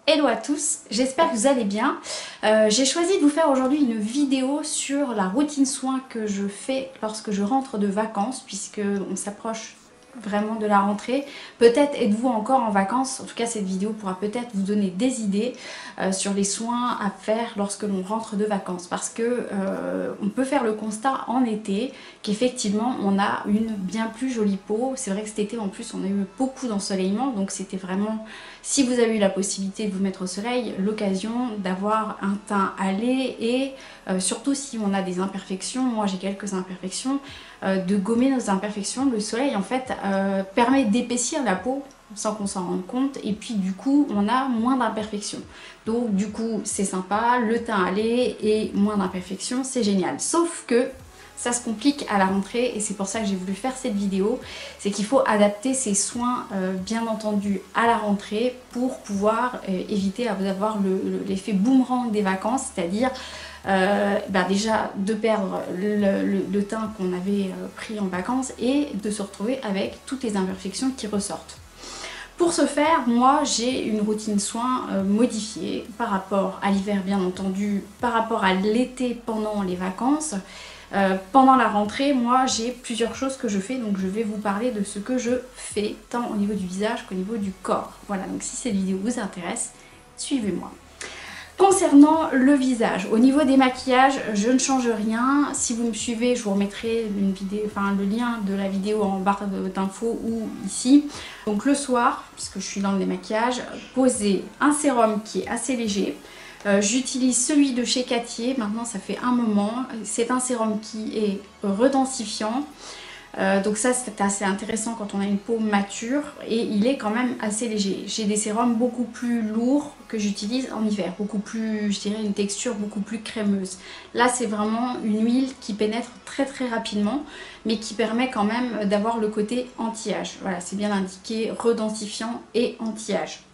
Hello à tous, j'espère que vous allez bien. J'ai choisi de vous faire aujourd'hui une vidéo sur la routine soins que je fais lorsque je rentre de vacances, puisque on s'approche vraiment de la rentrée. Peut-être êtes-vous encore en vacances, en tout cas cette vidéo pourra peut-être vous donner des idées sur les soins à faire lorsque l'on rentre de vacances, parce que on peut faire le constat en été qu'effectivement on a une bien plus jolie peau. C'est vrai que cet été en plus on a eu beaucoup d'ensoleillement, donc c'était vraiment, si vous avez eu la possibilité de vous mettre au soleil, l'occasion d'avoir un teint hâlé et surtout si on a des imperfections, moi j'ai quelques imperfections, de gommer nos imperfections. Le soleil en fait permet d'épaissir la peau sans qu'on s'en rende compte, et puis du coup on a moins d'imperfections, donc du coup c'est sympa, le teint hâlé et moins d'imperfections, c'est génial. Sauf que ça se complique à la rentrée et c'est pour ça que j'ai voulu faire cette vidéo, c'est qu'il faut adapter ses soins bien entendu à la rentrée pour pouvoir éviter d'avoir l'effet boomerang des vacances, c'est-à-dire déjà de perdre le teint qu'on avait pris en vacances et de se retrouver avec toutes les imperfections qui ressortent. Pour ce faire, moi j'ai une routine soins modifiée par rapport à l'hiver bien entendu, par rapport à l'été pendant les vacances. Pendant la rentrée, moi j'ai plusieurs choses que je fais, donc je vais vous parler de ce que je fais tant au niveau du visage qu'au niveau du corps. Voilà, donc si cette vidéo vous intéresse, suivez-moi. Concernant le visage, au niveau des maquillages, je ne change rien. Si vous me suivez, je vous remettrai une vidéo, le lien de la vidéo en barre d'infos ou ici. Donc le soir, puisque je suis dans le démaquillage, posez un sérum qui est assez léger. J'utilise celui de chez Cattier, maintenant ça fait un moment. C'est un sérum qui est redensifiant. Donc ça c'est assez intéressant quand on a une peau mature et il est quand même assez léger. J'ai des sérums beaucoup plus lourds que j'utilise en hiver, beaucoup plus, je dirais une texture beaucoup plus crémeuse. Là c'est vraiment une huile qui pénètre très rapidement mais qui permet quand même d'avoir le côté anti-âge. Voilà, c'est bien indiqué, redensifiant et anti-âge.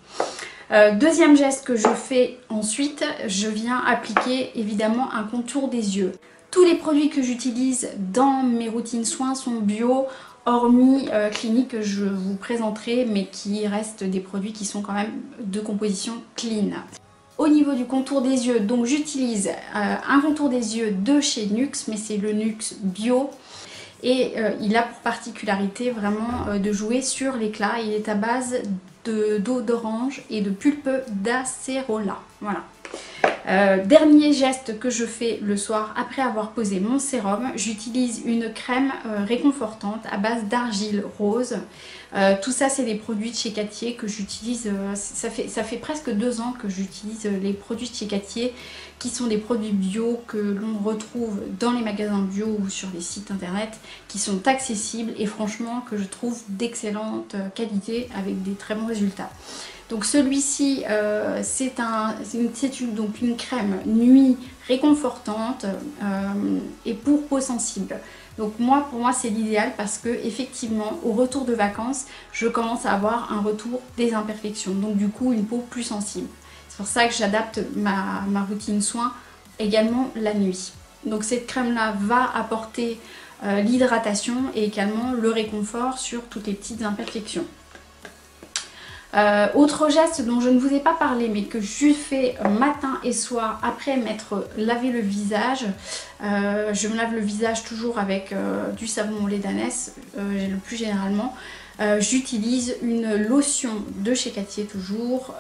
Deuxième geste que je fais ensuite, je viens appliquer évidemment un contour des yeux. Tous les produits que j'utilise dans mes routines soins sont bio, hormis Clinique que je vous présenterai, mais qui restent des produits qui sont quand même de composition clean. Au niveau du contour des yeux, donc j'utilise un contour des yeux de chez NYX, mais c'est le NYX bio. Et il a pour particularité vraiment de jouer sur l'éclat. Il est à base d'eau d'orange et de pulpe d'acérola. Voilà. Dernier geste que je fais le soir après avoir posé mon sérum, j'utilise une crème réconfortante à base d'argile rose. Tout ça c'est des produits de chez Cattier que j'utilise, ça fait presque 2 ans que j'utilise les produits de chez Cattier, qui sont des produits bio que l'on retrouve dans les magasins bio ou sur les sites internet, qui sont accessibles et franchement que je trouve d'excellente qualité avec des très bons résultats. Donc celui-ci c'est une crème nuit réconfortante et pour peau sensible. Donc pour moi c'est l'idéal parce que effectivement au retour de vacances je commence à avoir un retour des imperfections, donc du coup une peau plus sensible. C'est pour ça que j'adapte ma routine soin également la nuit. Donc cette crème là va apporter l'hydratation et également le réconfort sur toutes les petites imperfections. Autre geste dont je ne vous ai pas parlé mais que je fais matin et soir après m'être lavé le visage, je me lave le visage toujours avec du savon au lait d'ânesse le plus généralement. J'utilise une lotion de chez Cattier toujours.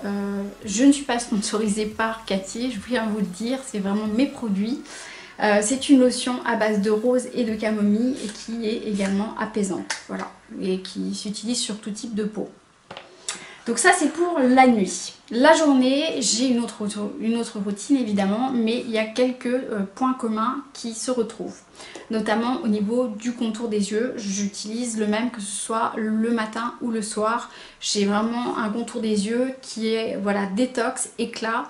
Je ne suis pas sponsorisée par Cattier, je viens vous le dire, c'est vraiment mes produits. C'est une lotion à base de rose et de camomille et qui est également apaisante, voilà, et qui s'utilise sur tout type de peau. Donc ça c'est pour la nuit. La journée, j'ai une autre routine évidemment, mais il y a quelques points communs qui se retrouvent. Notamment au niveau du contour des yeux, j'utilise le même que ce soit le matin ou le soir. J'ai vraiment un contour des yeux qui est voilà, détox, éclat.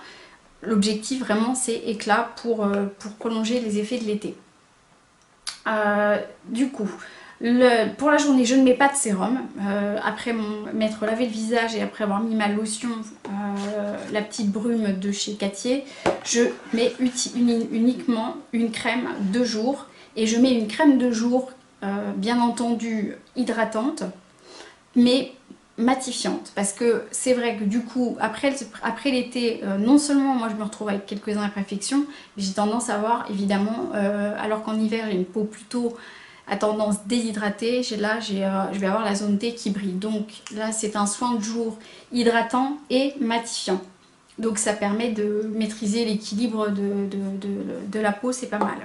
L'objectif vraiment c'est éclat pour prolonger les effets de l'été. Du coup, pour la journée, je ne mets pas de sérum. Après m'être lavé le visage et après avoir mis ma lotion, la petite brume de chez Cattier, je mets uniquement une crème de jour. Et je mets une crème de jour, bien entendu, hydratante. mais matifiante, parce que c'est vrai que du coup après l'été, non seulement moi je me retrouve avec quelques imperfections, mais j'ai tendance à avoir évidemment, alors qu'en hiver j'ai une peau plutôt à tendance déshydratée, je vais avoir la zone T qui brille. Donc là c'est un soin de jour hydratant et matifiant, donc ça permet de maîtriser l'équilibre de la peau, c'est pas mal.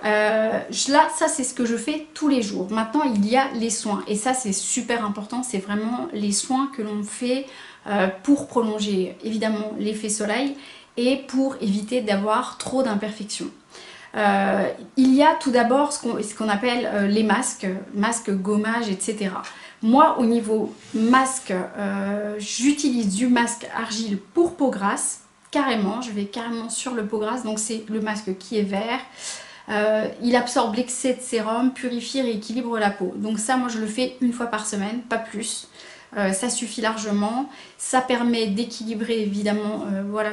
Là, ça c'est ce que je fais tous les jours. Maintenant, il y a les soins. Et ça, c'est super important. C'est vraiment les soins que l'on fait pour prolonger, évidemment, l'effet soleil et pour éviter d'avoir trop d'imperfections. Il y a tout d'abord ce qu'on appelle les masques, gommage, etc. Moi, au niveau masque, j'utilise du masque argile pour peau grasse. Carrément, je vais carrément sur le peau grasse. Donc, c'est le masque qui est vert. Il absorbe l'excès de sérum, purifie et équilibre la peau. Donc ça, moi je le fais une fois par semaine, pas plus. Ça suffit largement. Ça permet d'équilibrer évidemment voilà,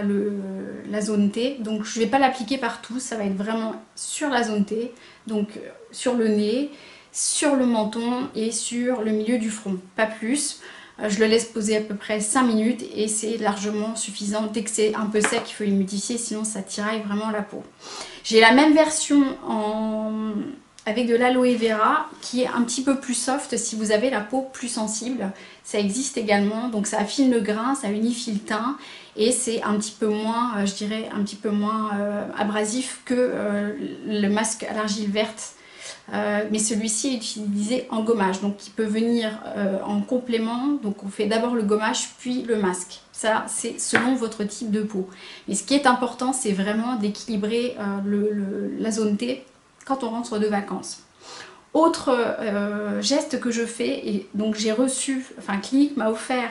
la zone T. Donc je ne vais pas l'appliquer partout, ça va être vraiment sur la zone T. Donc sur le nez, sur le menton et sur le milieu du front, pas plus. Je le laisse poser à peu près 5 minutes et c'est largement suffisant. Dès que c'est un peu sec, il faut l'humidifier, sinon ça tiraille vraiment la peau. J'ai la même version avec de l'aloe vera qui est un petit peu plus soft si vous avez la peau plus sensible. Ça existe également, donc ça affine le grain, ça unifie le teint et c'est un petit peu moins, je dirais, un petit peu moins abrasif que le masque à l'argile verte. Mais celui-ci est utilisé en gommage, donc il peut venir en complément. Donc on fait d'abord le gommage puis le masque. Ça c'est selon votre type de peau. Mais ce qui est important, c'est vraiment d'équilibrer la zone T quand on rentre de vacances. Autre geste que je fais, et donc j'ai reçu, enfin Clinique m'a offert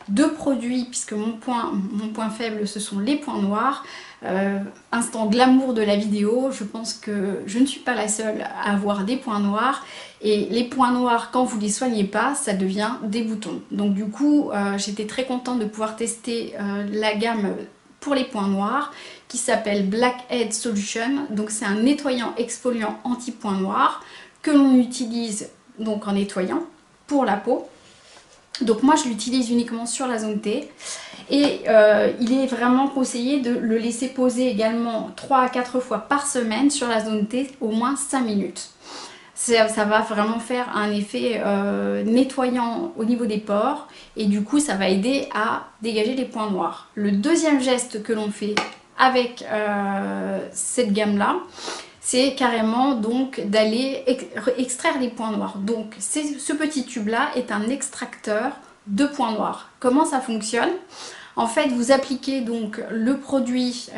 2 produits, puisque mon point faible ce sont les points noirs. Instant glamour de la vidéo, je pense que je ne suis pas la seule à avoir des points noirs, et les points noirs, quand vous ne les soignez pas, ça devient des boutons. Donc du coup j'étais très contente de pouvoir tester la gamme pour les points noirs qui s'appelle Blackhead Solution. Donc c'est un nettoyant exfoliant anti-points noirs que l'on utilise donc en nettoyant pour la peau. Donc moi je l'utilise uniquement sur la zone T et il est vraiment conseillé de le laisser poser également 3 à 4 fois par semaine sur la zone T, au moins 5 minutes. Ça va vraiment faire un effet nettoyant au niveau des pores et du coup ça va aider à dégager les points noirs. Le deuxième geste que l'on fait avec cette gamme là, c'est carrément donc d'aller extraire les points noirs. Donc ce petit tube là est un extracteur de points noirs. Comment ça fonctionne? En fait vous appliquez donc le produit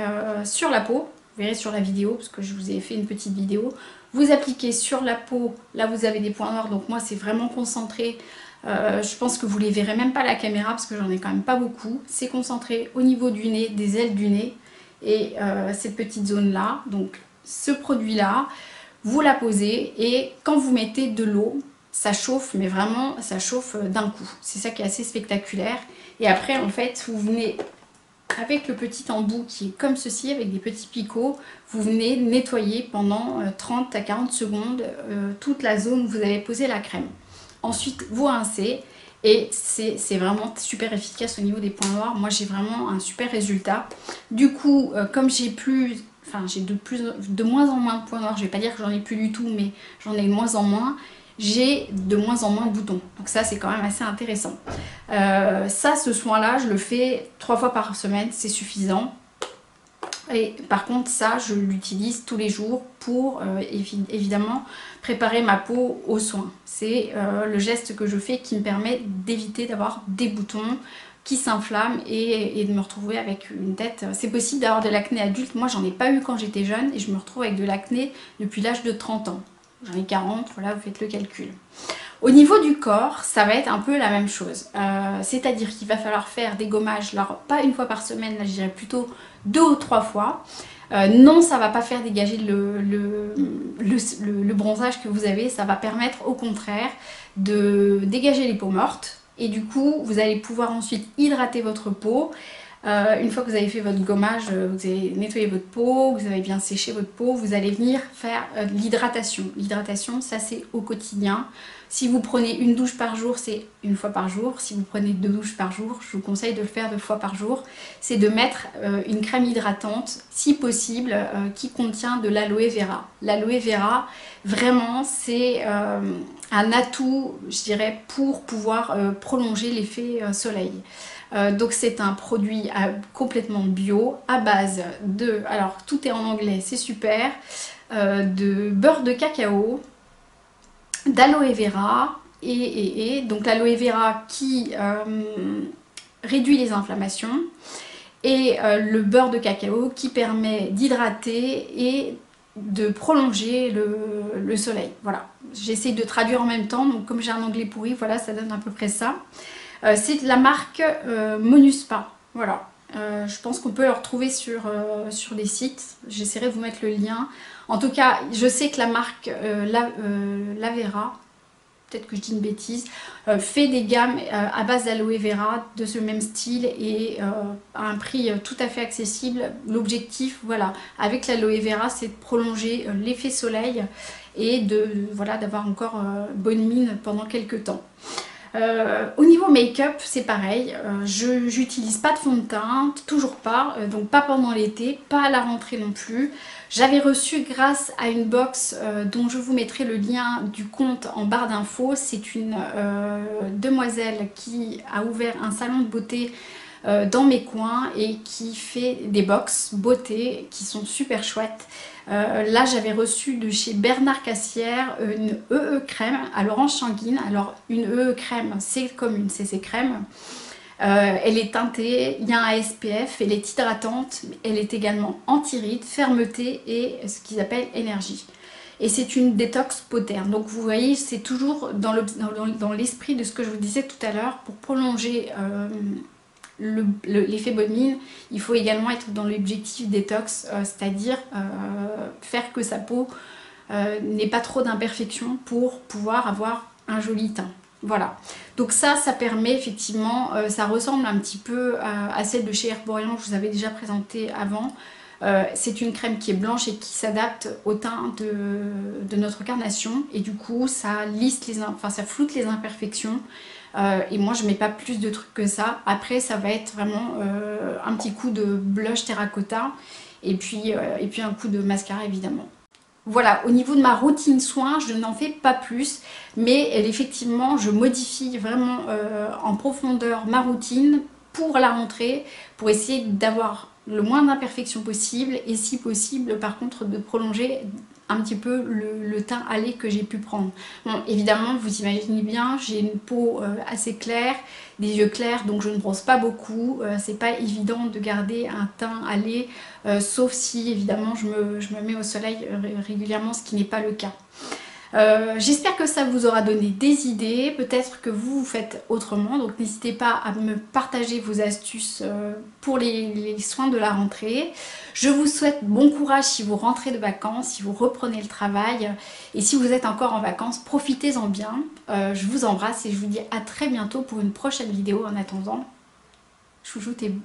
sur la peau, vous verrez sur la vidéo parce que je vous ai fait une petite vidéo. Vous appliquez sur la peau, là vous avez des points noirs, donc moi c'est vraiment concentré. Je pense que vous les verrez même pas à la caméra parce que j'en ai quand même pas beaucoup. C'est concentré au niveau du nez, des ailes du nez et cette petite zone là. Donc ce produit là, vous la posez et quand vous mettez de l'eau, ça chauffe, mais vraiment ça chauffe d'un coup. C'est ça qui est assez spectaculaire. Et après en fait vous venez avec le petit embout qui est comme ceci, avec des petits picots, vous venez nettoyer pendant 30 à 40 secondes toute la zone où vous avez posé la crème. Ensuite vous rincez et c'est vraiment super efficace au niveau des points noirs. Moi j'ai vraiment un super résultat. Du coup comme j'ai de moins en moins de points noirs, je vais pas dire que j'en ai plus du tout, mais j'en ai de moins en moins, j'ai de moins en moins de boutons. Donc ça c'est quand même assez intéressant. Ce soin là je le fais 3 fois par semaine, c'est suffisant. Et par contre ça je l'utilise tous les jours pour évidemment préparer ma peau aux soins. C'est le geste que je fais qui me permet d'éviter d'avoir des boutons qui s'inflamment et de me retrouver avec une tête. C'est possible d'avoir de l'acné adulte, moi j'en ai pas eu quand j'étais jeune et je me retrouve avec de l'acné depuis l'âge de 30 ans. J'en ai 40, voilà, vous faites le calcul. Au niveau du corps, ça va être un peu la même chose. C'est-à-dire qu'il va falloir faire des gommages, alors pas une fois par semaine, là je dirais plutôt 2 ou 3 fois. Non, ça va pas faire dégager le bronzage que vous avez, ça va permettre au contraire de dégager les peaux mortes. Et du coup, vous allez pouvoir ensuite hydrater votre peau. Une fois que vous avez fait votre gommage, vous avez nettoyé votre peau, vous avez bien séché votre peau, vous allez venir faire l'hydratation. L'hydratation, ça c'est au quotidien. Si vous prenez une douche par jour, c'est une fois par jour. Si vous prenez 2 douches par jour, je vous conseille de le faire 2 fois par jour. C'est de mettre une crème hydratante, si possible, qui contient de l'aloe vera. L'aloe vera, vraiment, c'est un atout, je dirais, pour pouvoir prolonger l'effet soleil. Donc c'est un produit complètement bio, à base de, alors tout est en anglais, c'est super, de beurre de cacao, d'aloe vera et donc l'aloe vera qui réduit les inflammations et le beurre de cacao qui permet d'hydrater et de prolonger le soleil. Voilà, j'essaie de traduire en même temps, donc comme j'ai un anglais pourri, voilà, ça donne à peu près ça. C'est de la marque Monuspa, voilà. Je pense qu'on peut le retrouver sur des sites, j'essaierai de vous mettre le lien. En tout cas, je sais que la marque Lavera, peut-être que je dis une bêtise, fait des gammes à base d'aloe vera de ce même style et à un prix tout à fait accessible. L'objectif, voilà, avec l'aloe vera, c'est de prolonger l'effet soleil et voilà, d'avoir encore bonne mine pendant quelques temps. Au niveau make-up, c'est pareil, je n'utilise pas de fond de teint, toujours pas, donc pas pendant l'été, pas à la rentrée non plus. J'avais reçu grâce à une box dont je vous mettrai le lien du compte en barre d'infos. C'est une demoiselle qui a ouvert un salon de beauté dans mes coins et qui fait des box beauté qui sont super chouettes. Là j'avais reçu de chez Bernard Cassière une EE crème à l'orange sanguine. Alors une EE crème c'est comme une CC crème. Elle est teintée, il y a un SPF, elle est hydratante, elle est également anti-rides, fermeté et ce qu'ils appellent énergie. Et c'est une détox peau terne. Donc vous voyez, c'est toujours dans l'esprit de ce que je vous disais tout à l'heure. Pour prolonger l'effet bonne mine, il faut également être dans l'objectif détox, c'est-à-dire faire que sa peau n'ait pas trop d'imperfections pour pouvoir avoir un joli teint. Voilà, donc ça permet effectivement, ça ressemble un petit peu à celle de chez Herborian que je vous avais déjà présentée avant. C'est une crème qui est blanche et qui s'adapte au teint de notre carnation et du coup ça lisse ça floute les imperfections. Et moi je mets pas plus de trucs que ça. Après ça va être vraiment un petit coup de blush terracotta et puis un coup de mascara évidemment. Voilà, au niveau de ma routine soin, je n'en fais pas plus, mais effectivement je modifie vraiment en profondeur ma routine pour la rentrée, pour essayer d'avoir le moins d'imperfections possible et si possible par contre de prolonger un petit peu le teint allé que j'ai pu prendre. Bon, évidemment vous imaginez bien, j'ai une peau assez claire, des yeux clairs, donc je ne bronze pas beaucoup, c'est pas évident de garder un teint allé, sauf si évidemment je me mets au soleil régulièrement, ce qui n'est pas le cas. J'espère que ça vous aura donné des idées, peut-être que vous faites autrement, donc n'hésitez pas à me partager vos astuces pour les soins de la rentrée. Je vous souhaite bon courage si vous rentrez de vacances, si vous reprenez le travail et si vous êtes encore en vacances, profitez-en bien. Je vous embrasse et je vous dis à très bientôt pour une prochaine vidéo. En attendant, chouchoutez-vous.